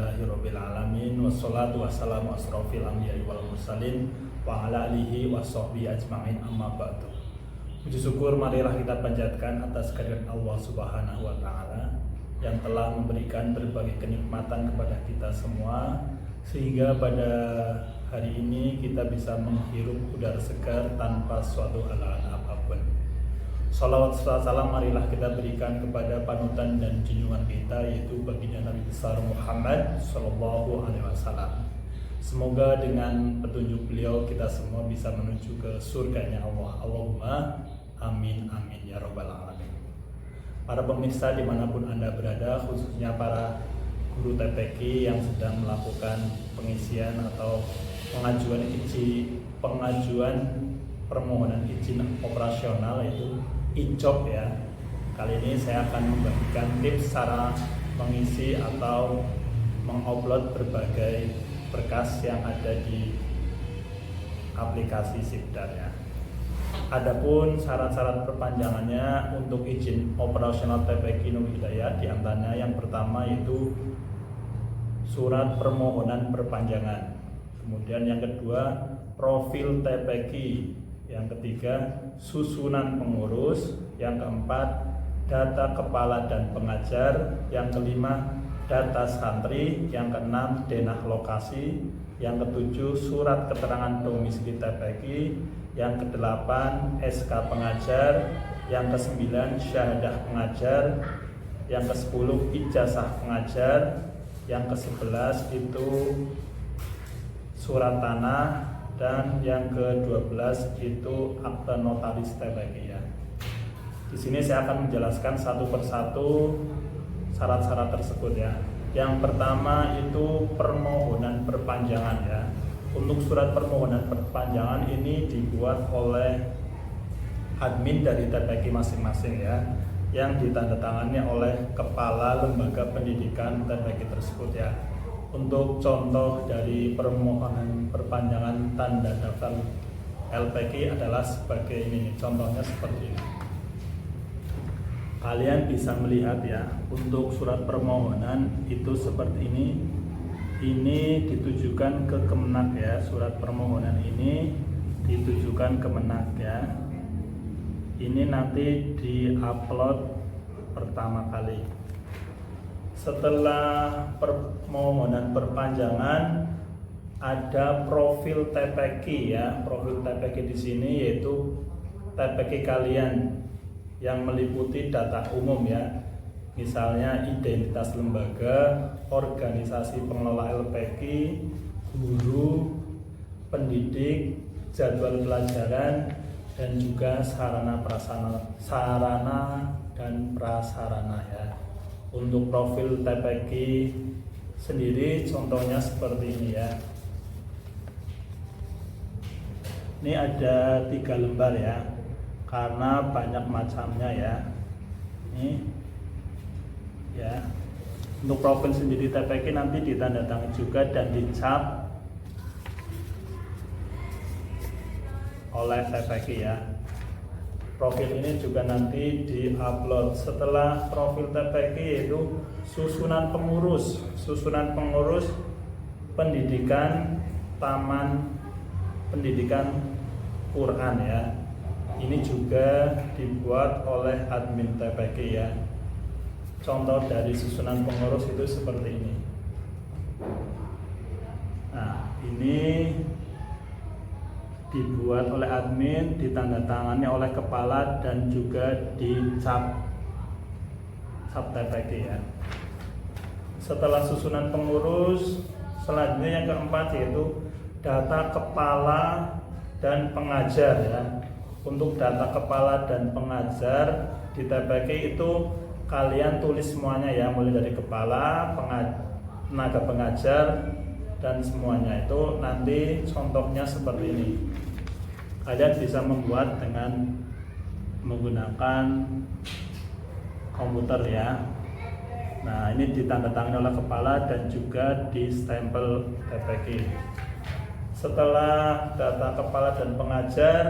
Alhamdulillahirrabbilalamin. Wassalatu wassalamu asrofil anbiya'i wal mursalin wa ala alihi wa sahbihi ajma'in, amma ba'du. Puji syukur marilah kita panjatkan atas kehadirat Allah Subhanahu wa Ta'ala yang telah memberikan berbagai kenikmatan kepada kita semua, sehingga pada hari ini kita bisa menghirup udara segar tanpa suatu halangan apapun. Salawat serta salam marilah kita berikan kepada panutan dan junjungan kita, yaitu baginda Nabi besar Muhammad Sallallahu Alaihi Wasallam. Semoga dengan petunjuk beliau kita semua bisa menuju ke surganya Allah. Allahumma amin amin ya rabbal alamin. Para pemirsa dimanapun Anda berada, khususnya para guru TPQ yang sedang melakukan pengisian atau pengajuan permohonan izin operasional, yaitu IJOP ya. Kali ini saya akan membagikan tips cara mengisi atau mengupload berbagai berkas yang ada di aplikasi Sibdar ya. Adapun syarat-syarat perpanjangannya untuk izin operasional TPQ Nur Hidayah, diantaranya yang pertama yaitu surat permohonan perpanjangan, kemudian yang kedua profil TPQ, yang ketiga susunan pengurus, yang keempat data kepala dan pengajar, yang kelima data santri, yang keenam denah lokasi, yang ketujuh surat keterangan domisili TPQ, yang kedelapan SK pengajar, yang kesembilan syahadah pengajar, yang kesepuluh ijazah pengajar, yang kesebelas itu surat tanah, dan yang ke-12 itu akte notaris TPQ ya. Di sini saya akan menjelaskan satu persatu syarat-syarat tersebut ya. Yang pertama itu permohonan perpanjangan ya. Untuk surat permohonan perpanjangan ini dibuat oleh admin dari TPQ masing-masing ya, yang ditandatangani oleh kepala lembaga pendidikan TPQ tersebut ya. Untuk contoh dari permohonan perpanjangan tanda daftar LPQ adalah sebagai ini, contohnya seperti ini. Kalian bisa melihat ya, untuk surat permohonan itu seperti ini. Ini ditujukan ke Kemenak ya, surat permohonan ini ditujukan ke Kemenak ya. Ini nanti diupload pertama kali. Setelah permohonan perpanjangan ada profil TPQ ya. Profil TPQ di sini yaitu TPQ kalian yang meliputi data umum ya. Misalnya identitas lembaga, organisasi pengelola LPQ, guru, pendidik, jadwal pelajaran, dan juga sarana dan prasarana ya. Untuk profil TPQ sendiri contohnya seperti ini ya. Ini ada 3 lembar ya, karena banyak macamnya ya. Ini ya. Untuk profil sendiri TPQ nanti ditandatangani juga dan dicap oleh TPQ ya. Profil ini juga nanti diupload. Setelah profil TPQ yaitu susunan pengurus pendidikan taman pendidikan Quran ya. Ini juga dibuat oleh admin TPQ ya. Contoh dari susunan pengurus itu seperti ini. Nah, ini dibuat oleh admin, ditandatangani oleh kepala, dan juga dicap TPQ ya. Setelah susunan pengurus, selanjutnya yang keempat yaitu data kepala dan pengajar ya. Untuk data kepala dan pengajar di TPQ itu kalian tulis semuanya ya, mulai dari kepala, tenaga pengajar, dan semuanya itu nanti contohnya seperti ini. Kalian bisa membuat dengan menggunakan komputer ya. Nah, ini ditandatangani oleh kepala dan juga di stempel TPQ. Setelah data kepala dan pengajar,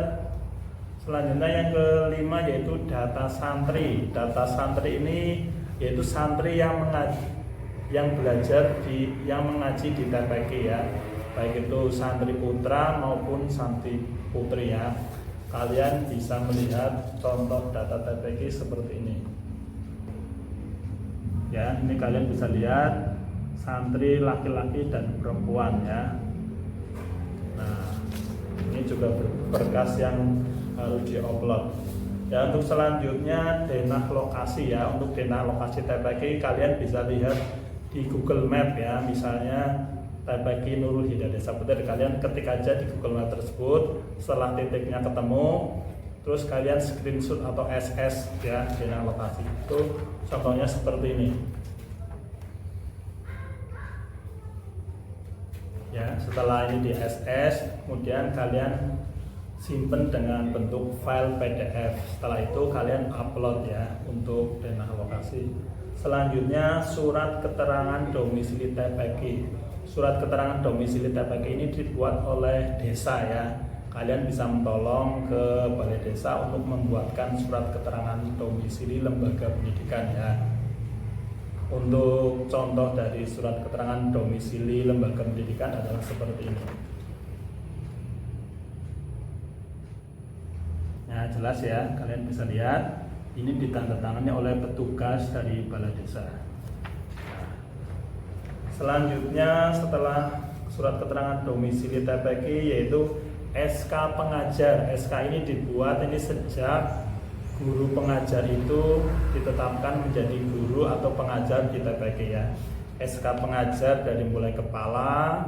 selanjutnya yang kelima yaitu data santri. Data santri ini yaitu santri yang yang mengaji di TPQ ya, baik itu santri putra maupun santri putri ya. Kalian bisa melihat contoh data TPQ seperti ini. Ya, ini kalian bisa lihat santri laki-laki dan perempuan ya. Nah, ini juga berkas yang harus diupload. Ya, untuk selanjutnya denah lokasi ya. Untuk denah lokasi TPQ kalian bisa lihat di Google Map ya. Misalnya TPQ Nurul Hidayah Desa Petir, kalian ketik aja di Google Map tersebut. Setelah titiknya ketemu, terus kalian screenshot atau SS ya denah lokasi. Itu contohnya seperti ini. Ya, setelah ini di SS, kemudian kalian simpen dengan bentuk file PDF. Setelah itu kalian upload ya untuk denah lokasi. Selanjutnya surat keterangan domisili TPQ. Surat keterangan domisili TPQ ini dibuat oleh desa ya. Kalian bisa mentolong ke balai desa untuk membuatkan surat keterangan domisili lembaga pendidikan ya. Untuk contoh dari surat keterangan domisili lembaga pendidikan adalah seperti ini. Nah, jelas ya, kalian bisa lihat ini ditandatangani oleh petugas dari balai desa. Nah, selanjutnya setelah surat keterangan domisili TPQ yaitu SK pengajar. SK ini dibuat ini sejak guru pengajar itu ditetapkan menjadi guru atau pengajar di TPQ ya. SK pengajar dari mulai kepala,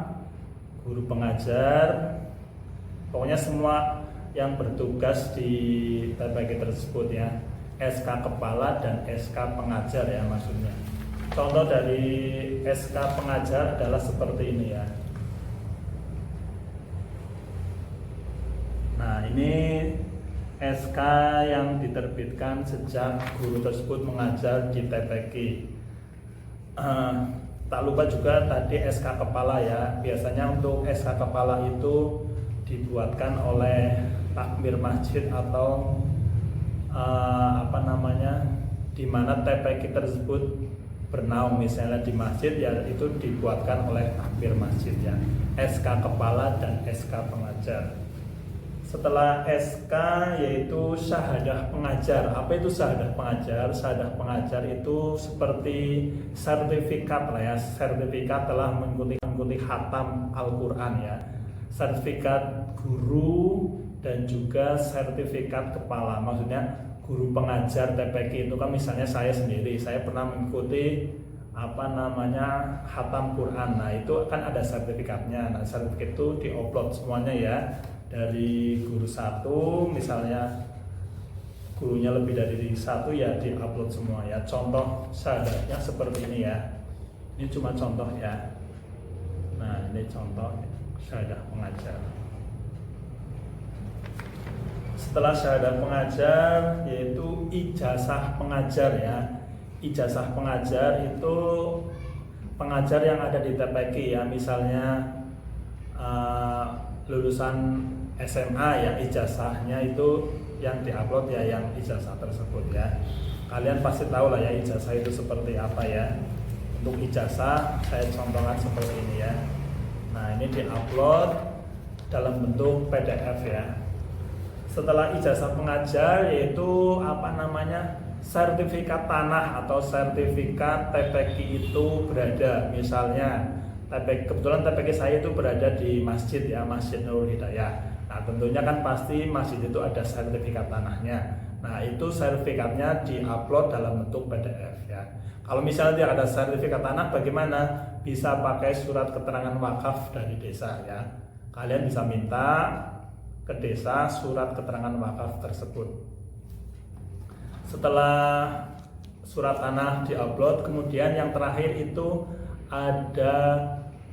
guru pengajar, pokoknya semua yang bertugas di TPQ tersebut ya. SK kepala dan SK pengajar ya maksudnya. Contoh dari SK pengajar adalah seperti ini ya. Nah, ini SK yang diterbitkan sejak guru tersebut mengajar di TPQ. Tak lupa juga tadi SK kepala ya. Biasanya untuk SK kepala itu dibuatkan oleh takmir masjid atau di mana TPQ tersebut bernaung, misalnya di masjid ya, itu dibuatkan oleh takmir masjid ya. SK kepala dan SK pengajar. Setelah SK yaitu syahadah pengajar. Apa itu syahadah pengajar? Syahadah pengajar itu seperti sertifikat lah ya. Sertifikat telah mengikuti khatam Al-Quran ya. Sertifikat guru dan juga sertifikat kepala. Maksudnya guru pengajar TPQ itu kan misalnya saya sendiri, saya pernah mengikuti khatam Quran. Nah, itu kan ada sertifikatnya. Nah, sertifikat itu diupload semuanya ya. Dari guru satu, misalnya gurunya lebih dari satu ya diupload semua ya. Contoh syahadahnya seperti ini ya. Ini cuma contoh ya. Nah, ini contoh syahadah pengajar. Setelah syahadah pengajar yaitu ijazah pengajar ya. Ijazah pengajar itu pengajar yang ada di TPQ ya. Misalnya lulusan SMA ya, ijazahnya itu yang diupload ya, yang ijazah tersebut ya. Kalian pasti tahu lah ya ijazah itu seperti apa ya. Untuk ijazah saya contohkan seperti ini ya. Nah, ini diupload dalam bentuk PDF ya. Setelah ijazah pengajar yaitu sertifikat tanah atau sertifikat TPQ itu berada, misalnya kebetulan TPQ saya itu berada di masjid ya, Masjid Nurul Hidayah. Nah, tentunya kan pasti masjid itu ada sertifikat tanahnya. Nah, itu sertifikatnya diupload dalam bentuk PDF ya. Kalau misalnya tidak ada sertifikat tanah, bagaimana? Bisa pakai surat keterangan wakaf dari desa ya. Kalian bisa minta ke desa surat keterangan wakaf tersebut. Setelah surat tanah diupload, kemudian yang terakhir itu ada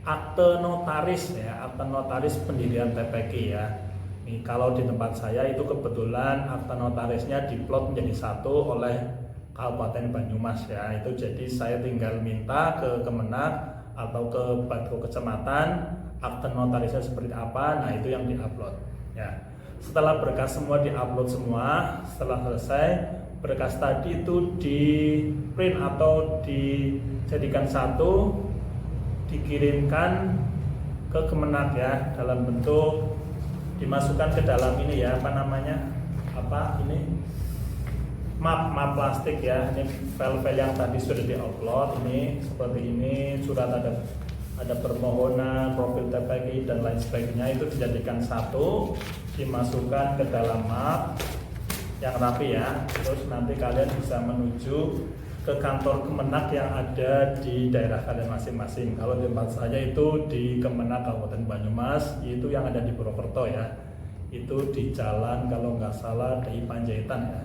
akte notaris ya, akte notaris pendirian TPQ ya. Nih, kalau di tempat saya itu kebetulan akte notarisnya diplot menjadi satu oleh Kabupaten Banyumas ya. Itu jadi saya tinggal minta ke Kemenak atau ke Batko Kecamatan akte notarisnya seperti apa. Nah, itu yang diupload ya. Setelah berkas semua diupload semua, setelah selesai berkas tadi itu di print atau dijadikan satu, dikirimkan ke Kemenak ya, dalam bentuk dimasukkan ke dalam ini ya, map plastik ya. Ini file-file yang tadi sudah diupload ini seperti ini, surat ada permohonan, profil TPG dan lain sebagainya, itu dijadikan satu, dimasukkan ke dalam map yang rapi ya. Terus nanti kalian bisa menuju ke kantor Kemenak yang ada di daerah kalian masing-masing. Kalau di tempat saya itu di Kemenak Kabupaten Banyumas, itu yang ada di Purwokerto ya. Itu di jalan kalau nggak salah di Panjaitan ya.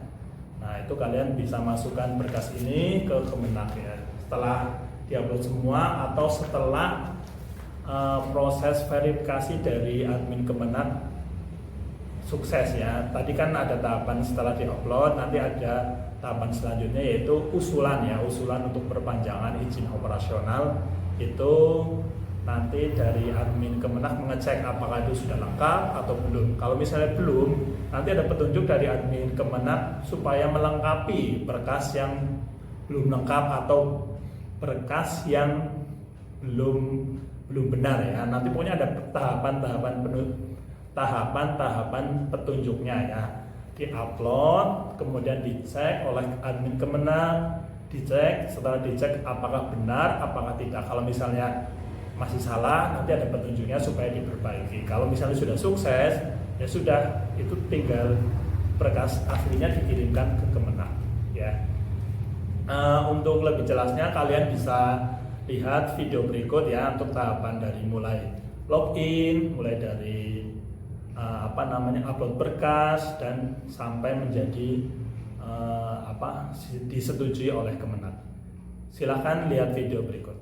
Nah itu kalian bisa masukkan berkas ini ke Kemenak ya. Setelah diupload semua atau setelah proses verifikasi dari admin Kemenak sukses ya. Tadi kan ada tahapan setelah diupload, nanti ada tahapan selanjutnya yaitu usulan untuk perpanjangan izin operasional. Itu nanti dari admin Kemenak mengecek apakah itu sudah lengkap atau belum. Kalau misalnya belum, nanti ada petunjuk dari admin Kemenak supaya melengkapi berkas yang belum lengkap atau berkas yang belum benar ya. Nanti pokoknya ada tahapan petunjuknya ya. Diupload, kemudian dicek oleh admin Kemenak, setelah dicek apakah benar, apakah tidak. Kalau misalnya masih salah, nanti ada petunjuknya supaya diperbaiki. Kalau misalnya sudah sukses, ya sudah, itu tinggal berkas aslinya dikirimkan ke Kemenak ya. Untuk lebih jelasnya kalian bisa lihat video berikut ya, untuk tahapan dari mulai login, mulai dari upload berkas dan sampai menjadi disetujui oleh Kemenak. Silahkan lihat video berikut.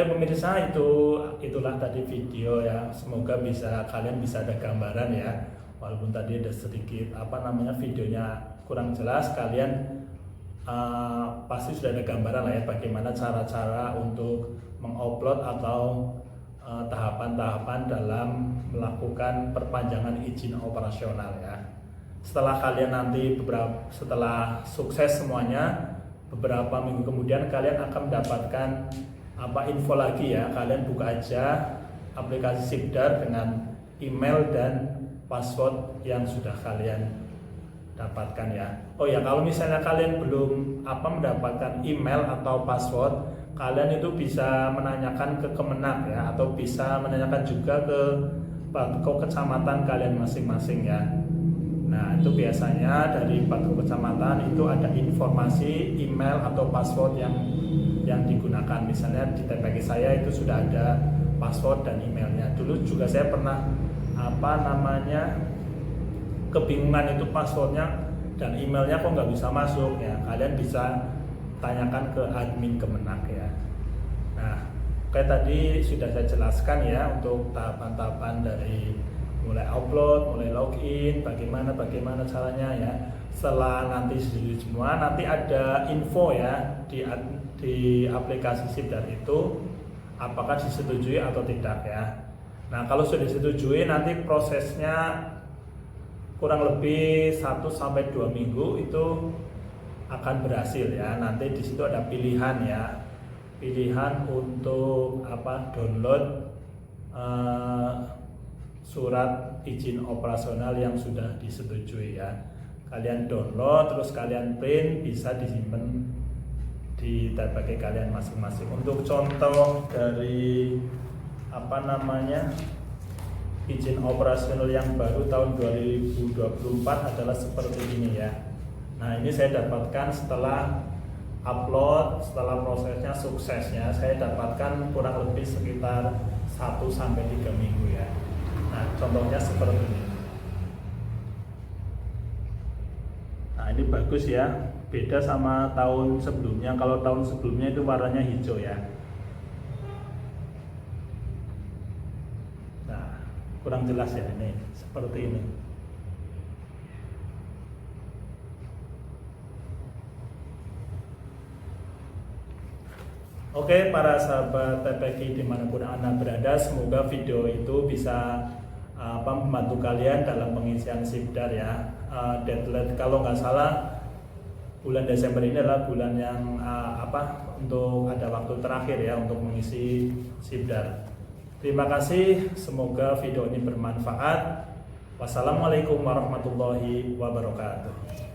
Oke pemirsa, itulah tadi video ya. Semoga kalian bisa ada gambaran ya. Walaupun tadi ada sedikit videonya kurang jelas, kalian pasti sudah ada gambaran lah ya bagaimana cara-cara untuk mengupload atau tahapan-tahapan dalam melakukan perpanjangan izin operasional ya. Setelah kalian nanti setelah sukses semuanya, beberapa minggu kemudian kalian akan mendapatkan info lagi ya. Kalian buka aja aplikasi Sibdar dengan email dan password yang sudah kalian dapatkan ya. Oh ya, kalau misalnya kalian belum mendapatkan email atau password, kalian itu bisa menanyakan ke Kemenak ya, atau bisa menanyakan juga ke Batko kecamatan kalian masing-masing ya. Nah, itu biasanya dari Batko kecamatan itu ada informasi email atau password yang digunakan. Misalnya di TPG saya itu sudah ada password dan emailnya. Dulu juga saya pernah kebingungan itu passwordnya dan emailnya kok nggak bisa masuk ya. Kalian bisa tanyakan ke admin Kemenak ya. Nah, kayak tadi sudah saya jelaskan ya untuk tahapan-tahapan dari mulai upload, mulai login, bagaimana caranya ya. Setelah nanti semua, nanti ada info ya di aplikasi Sibdar itu apakah disetujui atau tidak ya. Nah, kalau sudah disetujui nanti prosesnya kurang lebih 1-2 minggu itu akan berhasil ya. Nanti di situ ada pilihan ya. Pilihan untuk download surat izin operasional yang sudah disetujui ya. Kalian download terus kalian print, bisa disimpan di TPG kalian masing-masing. Untuk contoh dari izin operasional yang baru tahun 2024 adalah seperti ini ya. Nah, ini saya dapatkan setelah upload, setelah prosesnya suksesnya, saya dapatkan kurang lebih sekitar 1-3 minggu ya. Nah, contohnya seperti ini. Nah, ini bagus ya, beda sama tahun sebelumnya. Kalau tahun sebelumnya itu warnanya hijau ya. Nah, kurang jelas ya ini, seperti ini. Oke, para sahabat TPG dimanapun Anda berada, semoga video itu bisa membantu kalian dalam pengisian Sibdar ya. Deadline kalau nggak salah bulan Desember ini adalah bulan yang untuk ada waktu terakhir ya untuk mengisi Sibdar. Terima kasih, semoga video ini bermanfaat. Wassalamualaikum warahmatullahi wabarakatuh.